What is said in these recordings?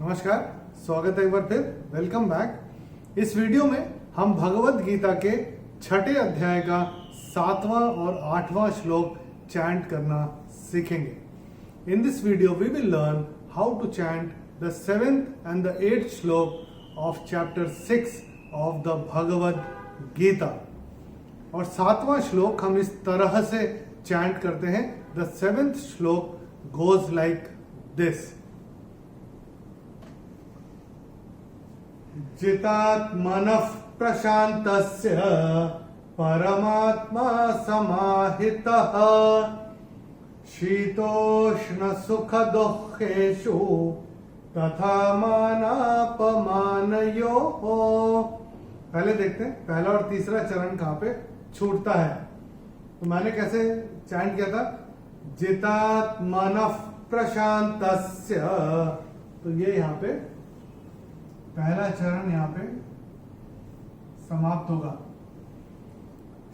नमस्कार, स्वागत है एक बार फिर। Welcome back. इस वीडियो में हम भगवत गीता के छठे अध्याय का 7वां और 8वां श्लोक चैंट करना सीखेंगे। In this video we will learn how to chant the 7th and the 8th shloka of chapter 6 of the Bhagavad Gita. और 7वां श्लोक हम इस तरह से चैंट करते हैं। द 7th श्लोक goes like this: जितात्मनः प्रशान्तस्य परमात्मा समाहितः शीतोष्ण सुख दुःखेषु तथा मानापमानयोः। पहले देखते हैं पहला और तीसरा चरण कहाँ पे छूटता है। तो मैंने कैसे चैंट किया था? जितात्मनः प्रशान्तस्य, तो ये यहाँ पे पहला चरण यहाँ पे समाप्त होगा।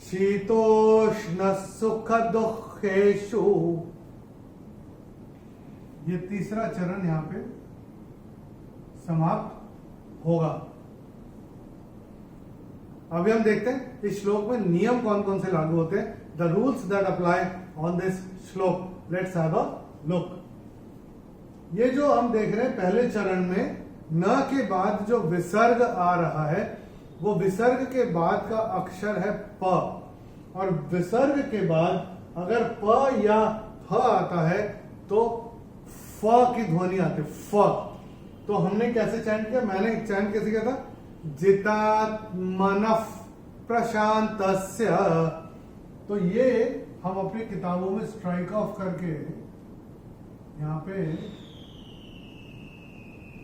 शीतोष्ण सुख दुःखेषु, ये तीसरा चरण यहाँ पे समाप्त होगा। अभी हम देखते हैं इस श्लोक में नियम कौन कौन से लागू होते हैं। The rules that apply on this shlok. Let's have a look. ये जो हम देख रहे हैं पहले चरण में न के बाद जो विसर्ग आ रहा है, वो विसर्ग के बाद का अक्षर है प, और विसर्ग के बाद अगर प या फ आता है तो फ की ध्वनि आती है, फ। तो हमने कैसे चैंट किया? मैंने चैंट कैसे किया था? जितात्मनः प्रशान्तस्य। तो ये हम अपनी किताबों में स्ट्राइक ऑफ करके यहाँ पे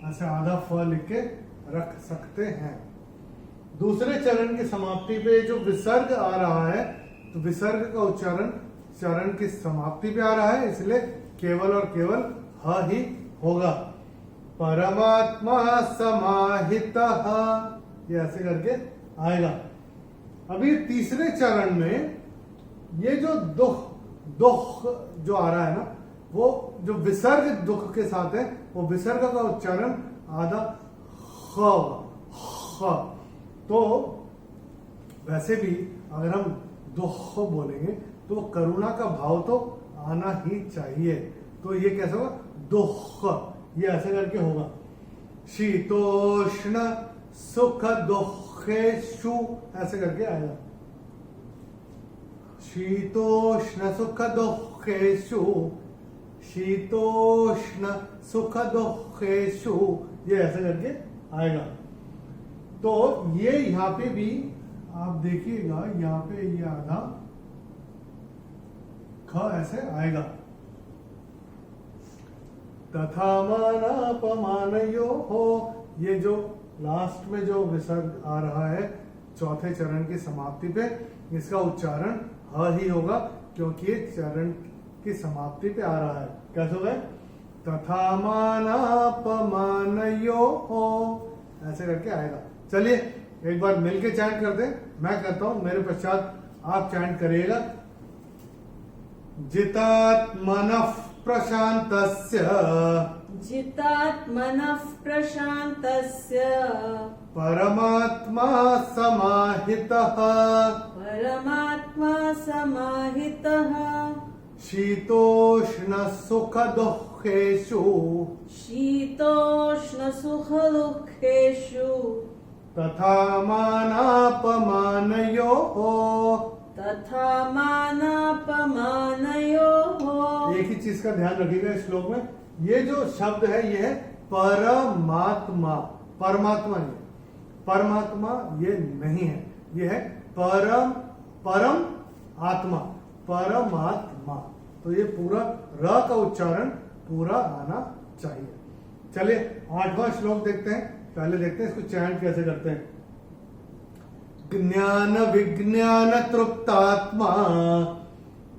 ऐसे आधा फ लिख के रख सकते हैं। दूसरे चरण की समाप्ति पे जो विसर्ग आ रहा है, तो विसर्ग का उच्चारण चरण की समाप्ति पे आ रहा है, इसलिए केवल और केवल ह ही होगा। परमात्मा समाहितः, ये ऐसे करके आएगा। अभी तीसरे चरण में ये जो दुख जो आ रहा है ना, वो जो विसर्ग दुख के साथ है, वो विसर्ग का उच्चारण आधा ख। तो वैसे भी अगर हम दुख बोलेंगे तो करुणा का भाव तो आना ही चाहिए। तो ये कैसे होगा? दुख, ये ऐसे करके होगा। शीतोष्ण सुख दुःखेषु, ऐसे करके आएगा। शीतोष्ण सुख दुःखेषु, शीतोष्ण सुख दुःखेषु, ये ऐसे करके आएगा। तो ये यहाँ पे भी आप देखिएगा, यहाँ पे ये आधा ख ऐसे आएगा। तथा मानापमानयोः, ये जो लास्ट में जो विसर्ग आ रहा है चौथे चरण की समाप्ति पे, इसका उच्चारण ह ही होगा, क्योंकि ये चरण की समाप्ति पे आ रहा है। कैसे होगा? तथा मानापमानयोः, ऐसे करके आएगा। चलिए एक बार मिलके चैंट करते हैं। मैं कहता हूं, मेरे पश्चात आप चैंट करिएगा। जितात्मनः प्रशान्तस्य, जितात्मनः प्रशान्तस्य परमात्मा समाहितः, परमात्मा समाहितः शीतोष्ण सुख दुःखेषु, शीतोष्ण सुख दुःखेषु तथा मानापमानयोः, तथा मानापमानयोः। एक ही चीज का ध्यान रखिएगा इस श्लोक में। ये जो शब्द है ये है परमात्मा। परमात्मा नहीं, परमात्मा ये नहीं है, ये है परम आत्मा, परमात्मा। तो ये पूरा र का उच्चारण पूरा आना चाहिए। चलिए 8वां श्लोक देखते हैं। पहले देखते हैं इसको चैंट कैसे करते हैं। ज्ञान विज्ञान तृप्तात्मा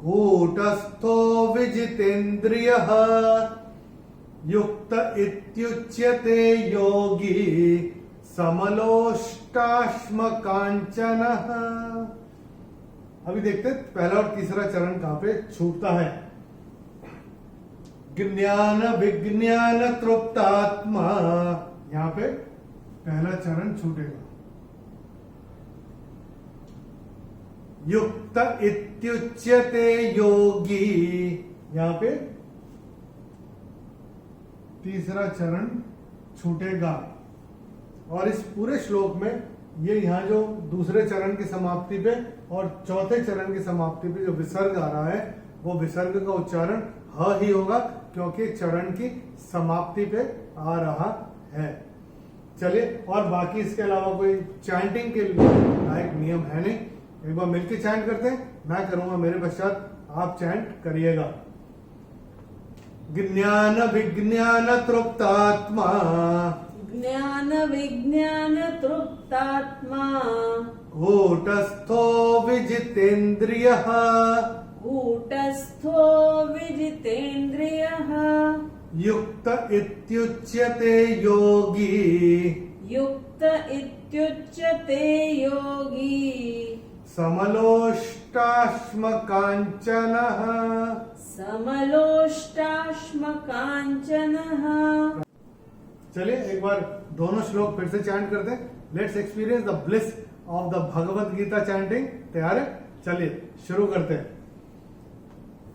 कूटस्थो विजितेन्द्रियः युक्त इत्युच्यते योगी समलोष्टाश्म कांचनः। अभी देखते हैं पहला और तीसरा चरण कहां पे छूटता है। ज्ञान विज्ञान तृप्तात्मा, यहाँ पे पहला चरण छूटेगा। युक्त इत्युच्यते योगी, यहाँ पे तीसरा चरण छूटेगा। और इस पूरे श्लोक में ये यहाँ जो दूसरे चरण की समाप्ति पे और चौथे चरण की समाप्ति पे जो विसर्ग आ रहा है, वो विसर्ग का उच्चारण ह ही होगा, क्योंकि चरण की समाप्ति पे आ रहा है। चलिए, और बाकी इसके अलावा कोई चैंटिंग के लायक नियम है नहीं। एक बार मिलके चैंट करते हैं, मैं करूंगा, मेरे पश्चात आप चैंट करिएगा। ज्ञान विज्ञान तृप्तात्मा, ज्ञान विज्ञान तृप्तात्मा, कूटस्थो विजितेन्द्रियः, कूटस्थो विजितेन्द्रियः, युक्त इत्युच्यते योगी, युक्त इत्युच्यते योगी, समलोष्टाश्मकाञ्चनः, समलोष्टाश्मकाञ्चनः। चलिए एक बार दोनों श्लोक फिर से चैंट करते हैं। Let's experience the bliss of the Bhagavad Gita chanting. तैयार है? चलिए शुरू करते हैं।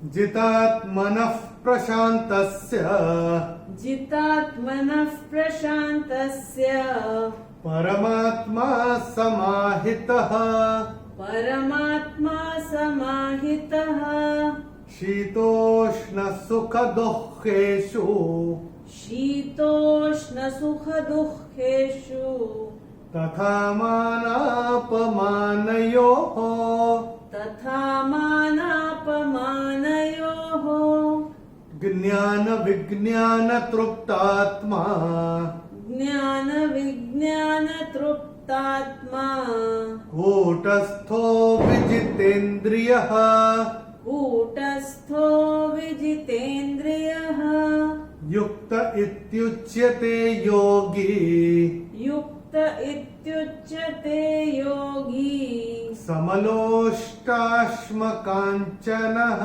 जितात्मनः प्रशान्तस्य, जितात्मनः प्रशान्तस्य, परमात्मा समाहितः, परमात्मा समाहितः, शीतोष्ण सुख दुःखेषु, शीतोष्ण सुख दुःखेषु, तथा मानापमानयोः, तथा मानापमानयोः, ज्ञान विज्ञान तृप्तात्मा, ज्ञान विज्ञान तृप्तात्मा, कूटस्थो विजितेन्द्रियः, कूटस्थो विजितेन्द्रियः, युक्त इत्युच्यते योगी, युक्त इत्युच्यते योगी, समलोष्टाश्मकाञ्चनः,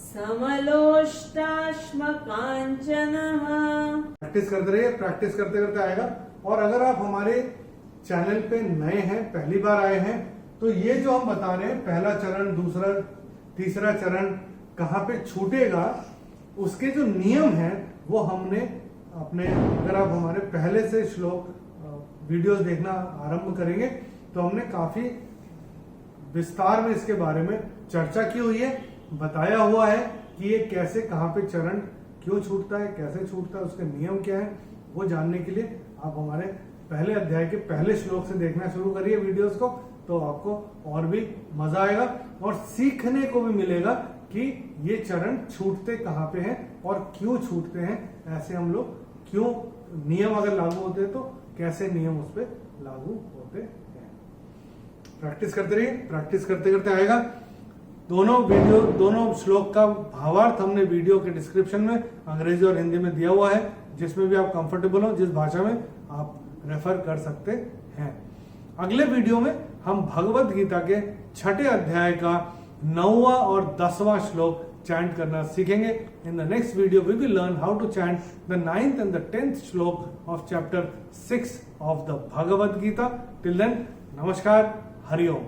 समलोष्टाश्मकाञ्चनः। प्रैक्टिस करते रहिए, प्रैक्टिस करते करते आएगा। और अगर आप हमारे चैनल पे नए हैं, पहली बार आए हैं, तो ये जो हम बता रहे हैं, पहला चरण, दूसरा, तीसरा चरण कहाँ पे छूटेगा, उसके जो नियम हैं वो हमने अपने, अगर आप हमारे पहले से श्लोक वीडियोस देखना आरंभ करेंगे तो हमने काफी विस्तार में इसके बारे में चर्चा की हुई है, बताया हुआ है कि ये कैसे, कहाँ पे चरण क्यों छूटता है, कैसे छूटता है, उसके नियम क्या है। वो जानने के लिए आप हमारे पहले अध्याय के पहले श्लोक से देखना शुरू करिए वीडियोस को, तो आपको और भी मजा आएगा और सीखने को भी मिलेगा कि ये चरण छूटते कहाँ पे हैं और क्यों छूटते हैं। ऐसे हम लोग क्यों, नियम अगर लागू होते हैं तो कैसे नियम उस पर लागू होते हैं। प्रैक्टिस करते रहिए, प्रैक्टिस करते करते आएगा। दोनों श्लोक का भावार्थ हमने वीडियो के डिस्क्रिप्शन में अंग्रेजी और हिंदी में दिया हुआ है, जिसमें भी आप कंफर्टेबल हो, जिस भाषा में आप रेफर कर सकते हैं। अगले वीडियो में हम भगवत गीता के 6ठे अध्याय का 9वां और 10वां श्लोक चैंट करना सीखेंगे। In the next video we will learn how to chant the 9th and the 10th shloka of chapter 6 of the Bhagavad Gita. Till then, नमस्कार, हरिओम।